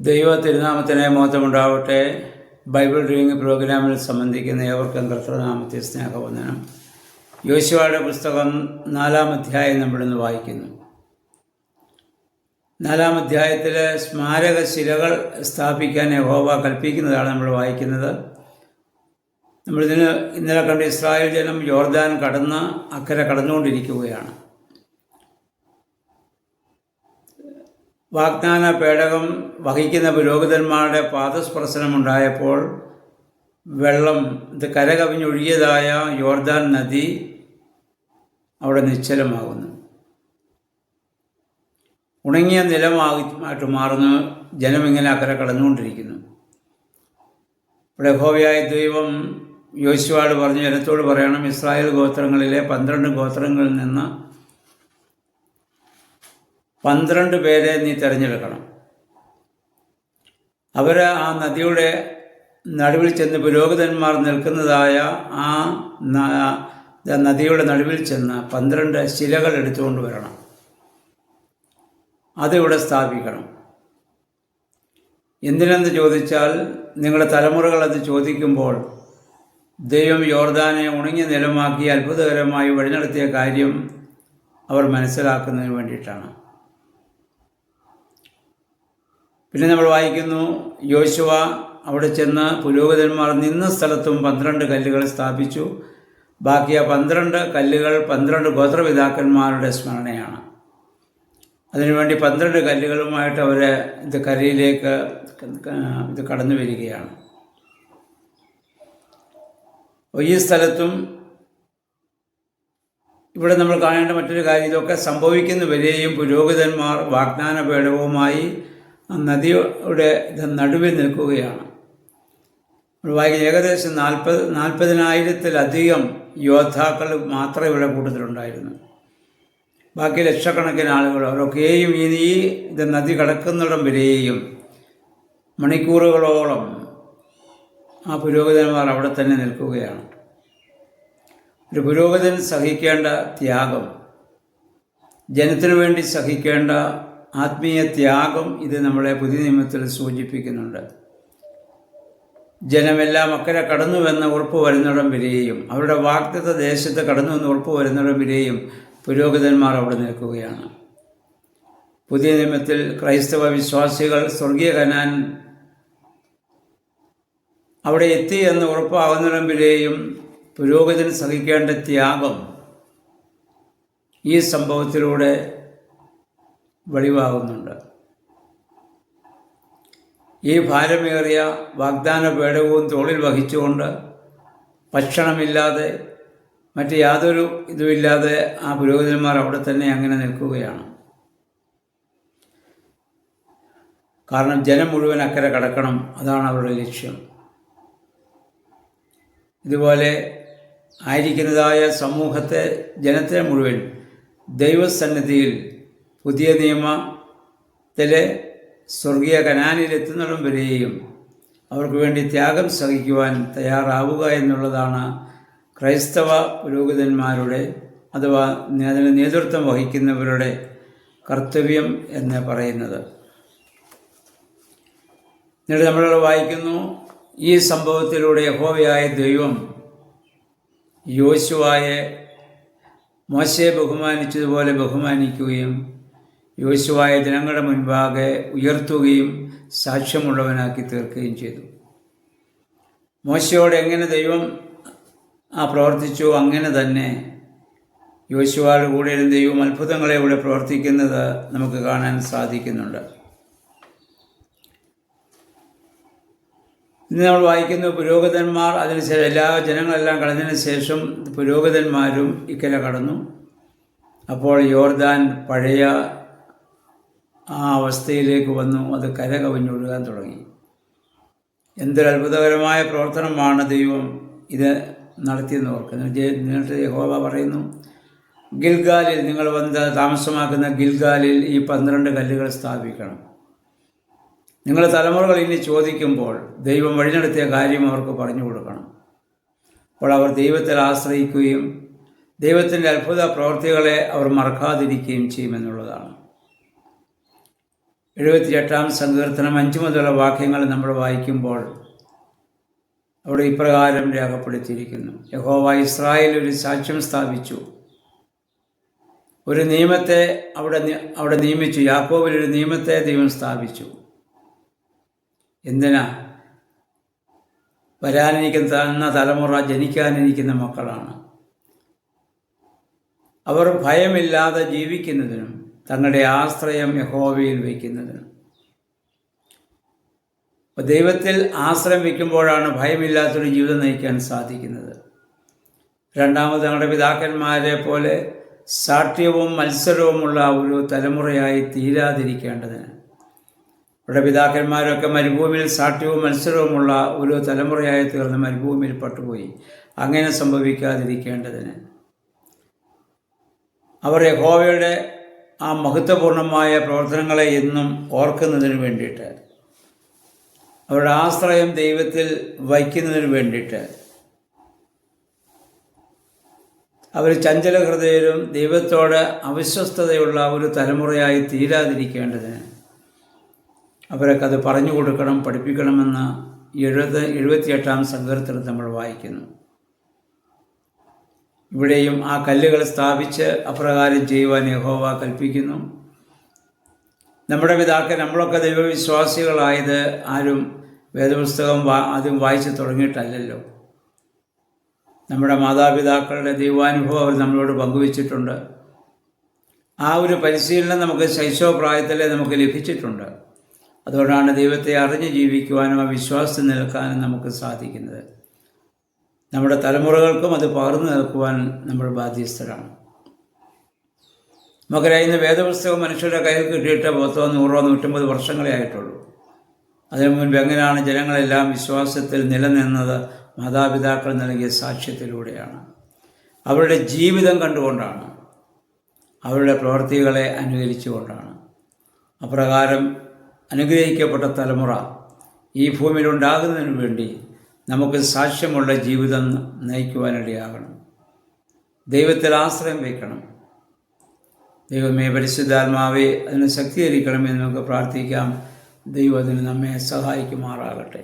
ദൈവ തിരുനാമത്തിന് മഹത്വമുണ്ടാവട്ടെ. Bible reading പ്രോഗ്രാമിൽ സംബന്ധിക്കുന്ന ഏവർക്കും കർത്തൃനാമത്തിൽ സ്നേഹവന്ദനം. യോശുവയുടെ പുസ്തകം 4-ാം അധ്യായം നമ്മളിന്ന് വായിക്കുന്നു. 4-ാം അധ്യായത്തിൽ സ്മാരക ശിലകൾ സ്ഥാപിക്കാൻ യഹോവ കൽപ്പിക്കുന്നതാണ് നമ്മൾ വായിക്കുന്നത്. ഇന്നലെ കണ്ട് ഇസ്രായേൽ ജനം യോർദാൻ കടന്ന് അക്കരെ കടന്നുകൊണ്ടിരിക്കുകയാണ്. വാഗ്ദാന പേടകം വഹിക്കുന്ന പുരോഹിതന്മാരുടെ പാദസ്പർശനമുണ്ടായപ്പോൾ വെള്ളം കരകവിഞ്ഞൊഴുകിയതായ യോർദാൻ നദി അവിടെ നിശ്ചലമാകുന്നു. ഉണങ്ങിയ നിലമായിട്ട് മാറുന്നു. ജനമിങ്ങനെ അക്കരെ കടന്നുകൊണ്ടിരിക്കുന്നു. ഇവിടെ യഹോവയായ ദൈവം യോശുവയോട് പറഞ്ഞു, ജനത്തോട് പറയണം, ഇസ്രായേൽ ഗോത്രങ്ങളിലെ 12 ഗോത്രങ്ങളിൽ നിന്ന് 12 പേരെ നീ തിരഞ്ഞെടുക്കണം. അവർ ആ നദിയുടെ നടുവിൽ ചെന്ന് പുരോഹിതന്മാർ നിൽക്കുന്നതായ ആ നദിയുടെ നടുവിൽ ചെന്ന് 12 ശിലകൾ എടുത്തുകൊണ്ട് വരണം. അതിവിടെ സ്ഥാപിക്കണം. എന്തിനെന്ന് ചോദിച്ചാൽ, നിങ്ങളുടെ തലമുറകൾ അത് ചോദിക്കുമ്പോൾ ദൈവം യോർദാനെ ഉണങ്ങിയ നിലമാക്കി അത്ഭുതകരമായി വഴിനടത്തിയ കാര്യം അവർ മനസ്സിലാക്കുന്നതിന് വേണ്ടിയിട്ടാണ്. പിന്നെ നമ്മൾ വായിക്കുന്നു, യോശുവ അവിടെ ചെന്ന് പുരോഹിതന്മാർ നിന്ന സ്ഥലത്തും 12 കല്ലുകൾ സ്ഥാപിച്ചു. ബാക്കി ആ 12 കല്ലുകൾ 12 ഗോത്രപിതാക്കന്മാരുടെ സ്മരണയാണ്. അതിനുവേണ്ടി 12 കല്ലുകളുമായിട്ട് അവർ കരയിലേക്ക് കടന്നു വരികയാണ്. ഈ സ്ഥലത്തും ഇവിടെ നമ്മൾ കാണേണ്ട മറ്റൊരു കാര്യം, ഇതൊക്കെ സംഭവിക്കുന്നവരെയും പുരോഹിതന്മാർ വാഗ്ദാന പേടകവുമായി നദിയുടെ നടുവിൽ നിൽക്കുകയാണ്. വായിക്കുന്ന ഏകദേശം 40,000-ത്തിലധികം യോദ്ധാക്കൾ മാത്രമേ ഇവിടെ കൂട്ടത്തിലുണ്ടായിരുന്നു. ബാക്കി ലക്ഷക്കണക്കിന് ആളുകൾ, അവരൊക്കെയും ഈ നദി കടക്കുന്നിടം വരെയും മണിക്കൂറുകളോളം ആ പുരോഹിതന്മാർ അവിടെ തന്നെ നിൽക്കുകയാണ്. ഒരു പുരോഹിതൻ സഹിക്കേണ്ട ത്യാഗം, ജനത്തിനു വേണ്ടി സഹിക്കേണ്ട ആത്മീയ ത്യാഗം ഇത് നമ്മളെ പുതിയ നിയമത്തിൽ സൂചിപ്പിക്കുന്നുണ്ട്. ജനമെല്ലാം അക്കരെ കടന്നുവെന്ന് ഉറപ്പ് വരുന്നിടം വരെയും, അവരുടെ വാഗ്ദത്ത ദേശത്ത് കടന്നുവെന്ന് ഉറപ്പ് വരുന്നിടം വരെയും പുരോഹിതന്മാർ അവിടെ നിൽക്കുകയാണ്. പുതിയ നിയമത്തിൽ ക്രൈസ്തവ വിശ്വാസികൾ സ്വർഗീയ കനാൻ അവിടെ എത്തി എന്ന് ഉറപ്പാകുന്നിടം വരെയും പുരോഹിതൻ സഹിക്കേണ്ട ത്യാഗം ഈ സംഭവത്തിലൂടെ വെളിവാകുന്നുണ്ട്. ഈ ഭാരമേറിയ വാഗ്ദാന പേടകവും തോളിൽ വഹിച്ചുകൊണ്ട് ഭക്ഷണമില്ലാതെ മറ്റ് യാതൊരു ഇതുമില്ലാതെ ആ പുരോഹിതന്മാർ അവിടെ തന്നെ അങ്ങനെ നിൽക്കുകയാണ്. കാരണം ജനം മുഴുവൻ അക്കരെ കടക്കണം, അതാണ് അവരുടെ ലക്ഷ്യം. ഇതുപോലെ ആയിരിക്കുന്നതായ സമൂഹത്തെ, ജനത്തെ മുഴുവൻ ദൈവസന്നിധിയിൽ പുതിയ നിയമത്തിലെ സ്വർഗീയ കനാനിലെത്തുന്നിടം വരെയും അവർക്ക് വേണ്ടി ത്യാഗം സഹിക്കുവാൻ തയ്യാറാവുക എന്നുള്ളതാണ് ക്രൈസ്തവ പുരോഹിതന്മാരുടെ അഥവാ അതിന് നേതൃത്വം വഹിക്കുന്നവരുടെ കർത്തവ്യം എന്ന് പറയുന്നത്. എന്നിട്ട് നമ്മൾ വായിക്കുന്നു, ഈ സംഭവത്തിലൂടെ യഹോവയായ ദൈവം യോശുവയെ മോശയെ ബഹുമാനിച്ചതുപോലെ ബഹുമാനിക്കുകയും യോശുവയെ ജനങ്ങളുടെ മുൻപാകെ ഉയർത്തുകയും സാക്ഷ്യമുള്ളവനാക്കി തീർക്കുകയും ചെയ്തു. മോശയോട് എങ്ങനെ ദൈവം പ്രവർത്തിച്ചു, അങ്ങനെ തന്നെ യോശുവയുടെ കൂടെ ദൈവം അത്ഭുതങ്ങളെ ഇവിടെ പ്രവർത്തിക്കുന്നത് നമുക്ക് കാണാൻ സാധിക്കുന്നുണ്ട്. ഇന്ന് നമ്മൾ വായിക്കുന്നു, പുരോഹിതന്മാർ അതിനുശേഷം എല്ലാ ജനങ്ങളെല്ലാം കടന്നതിന് ശേഷം പുരോഹിതന്മാരും ഇക്കരെ കടന്നു. അപ്പോൾ യോർദാൻ പഴയ ആ അവസ്ഥയിലേക്ക് വന്നു. അത് കരകവിഞ്ഞൊഴുകാൻ തുടങ്ങി. എന്തൊരു അത്ഭുതകരമായ പ്രവർത്തനമാണ് ദൈവം ഇത് നടത്തിയെന്ന് ഓർക്കുന്നത്. യഹോവ പറയുന്നു, ഗിൽഗാലിൽ നിങ്ങൾ വന്ന് താമസമാക്കുന്ന ഗിൽഗാലിൽ ഈ 12 കല്ലുകൾ സ്ഥാപിക്കണം. നിങ്ങളുടെ തലമുറകൾ ഇനി ചോദിക്കുമ്പോൾ ദൈവം വഴിനടത്തിയ കാര്യം അവർക്ക് പറഞ്ഞു കൊടുക്കണം. അപ്പോൾ അവർ ദൈവത്തിൽ ആശ്രയിക്കുകയും ദൈവത്തിൻ്റെ അത്ഭുത പ്രവൃത്തികളെ അവർ മറക്കാതിരിക്കുകയും ചെയ്യുമെന്നുള്ളതാണ്. 78-ാം സങ്കീർത്തനം 5 മുതലുള്ള വാക്യങ്ങൾ നമ്മൾ വായിക്കുമ്പോൾ അവിടെ ഇപ്രകാരം രേഖപ്പെടുത്തിയിരിക്കുന്നു: യഹോവ ഇസ്രായേൽ ഒരു സാക്ഷ്യം സ്ഥാപിച്ചു, ഒരു നിയമത്തെ അവിടെ നിയമിച്ചു. യാക്കോബിൽ ഒരു നിയമത്തെ ദൈവം സ്ഥാപിച്ചു. എന്തിനാ? വരാനിരിക്കുന്ന തലമുറ ജനിക്കാനിരിക്കുന്ന മക്കളാണ്. അവർ ഭയമില്ലാതെ ജീവിക്കുന്നതിനും തങ്ങളുടെ ആശ്രയം യഹോവയിൽ വയ്ക്കുന്നതിനും. ദൈവത്തിൽ ആശ്രയം വയ്ക്കുമ്പോഴാണ് ഭയമില്ലാത്തൊരു ജീവിതം നയിക്കാൻ സാധിക്കുന്നത്. രണ്ടാമത്, തങ്ങളുടെ പിതാക്കന്മാരെ പോലെ സാഠ്യവും മത്സരവുമുള്ള ഒരു തലമുറയായി തീരാതിരിക്കേണ്ടതിന്. അവരുടെ പിതാക്കന്മാരൊക്കെ മരുഭൂമിയിൽ സാഠ്യവും മത്സരവുമുള്ള ഒരു തലമുറയായി തീർന്ന് മരുഭൂമിയിൽ പട്ടുപോയി. അങ്ങനെ സംഭവിക്കാതിരിക്കേണ്ടതിന് അവർ യഹോവയുടെ ആ മഹത്വപൂർണമായ പ്രവർത്തനങ്ങളെ എന്നും ഓർക്കുന്നതിന് വേണ്ടിയിട്ട്, അവരുടെ ആശ്രയം ദൈവത്തിൽ വയ്ക്കുന്നതിന് വേണ്ടിയിട്ട്, അവർ ചഞ്ചല ഹൃദയരും ദൈവത്തോട് അവിശ്വസ്തതയുള്ള ഒരു തലമുറയായി തീരാതിരിക്കേണ്ടതിന് അവരൊക്കെ അത് പറഞ്ഞു കൊടുക്കണം, പഠിപ്പിക്കണമെന്ന് 78-ാം സങ്കീർത്തനം നമ്മൾ വായിക്കുന്നു. ഇവിടെയും ആ കല്ലുകൾ സ്ഥാപിച്ച് അപ്രകാരം ചെയ്യുവാൻ യഹോവ കൽപ്പിക്കുന്നു. നമ്മുടെ നമ്മളൊക്കെ ദൈവവിശ്വാസികളായത് ആരും വേദപുസ്തകം ആദ്യം വായിച്ച് തുടങ്ങിയിട്ടല്ലല്ലോ. നമ്മുടെ മാതാപിതാക്കളുടെ ദൈവാനുഭവം അവർ നമ്മളോട് പങ്കുവച്ചിട്ടുണ്ട്. ആ ഒരു പരിശീലനം നമുക്ക് ശൈശവപ്രായത്തിലെ നമുക്ക് ലഭിച്ചിട്ടുണ്ട്. അതുകൊണ്ടാണ് ദൈവത്തെ അറിഞ്ഞ് ജീവിക്കുവാനും ആ വിശ്വാസത്തിൽ നിൽക്കാനും നമുക്ക് സാധിക്കുന്നത്. നമ്മുടെ തലമുറകൾക്കും അത് പകർന്നു നിൽക്കുവാൻ നമ്മൾ ബാധ്യസ്ഥരാണ്. നമുക്കറിയാം, ഇന്ന് വേദപുസ്തകം മനുഷ്യരുടെ കയ്യിൽ കിട്ടിയിട്ട് 100-150 വർഷങ്ങളെ ആയിട്ടുള്ളൂ. അതിനു മുൻപ് എങ്ങനെയാണ് ജനങ്ങളെല്ലാം വിശ്വാസത്തിൽ നിലനിന്നത്? മാതാപിതാക്കൾ നൽകിയ സാക്ഷ്യത്തിലൂടെയാണ്, അവരുടെ ജീവിതം കണ്ടുകൊണ്ടാണ്, അവരുടെ പ്രവൃത്തികളെ അനുകരിച്ചുകൊണ്ടാണ്. അപ്രകാരം അനുഗ്രഹിക്കപ്പെട്ട തലമുറ ഈ ഭൂമിയിലുണ്ടാകുന്നതിന് വേണ്ടി നമുക്ക് സാക്ഷ്യമുള്ള ജീവിതം നയിക്കുവാനിടയാകണം. ദൈവത്തിൽ ആശ്രയം വയ്ക്കണം. ദൈവമേ, പരിശുദ്ധാത്മാവേ, അതിന് ശക്തീകരിക്കണമെന്ന് നമുക്ക് പ്രാർത്ഥിക്കാം. ദൈവം അതിന് നമ്മെ സഹായിക്കുമാറാകട്ടെ.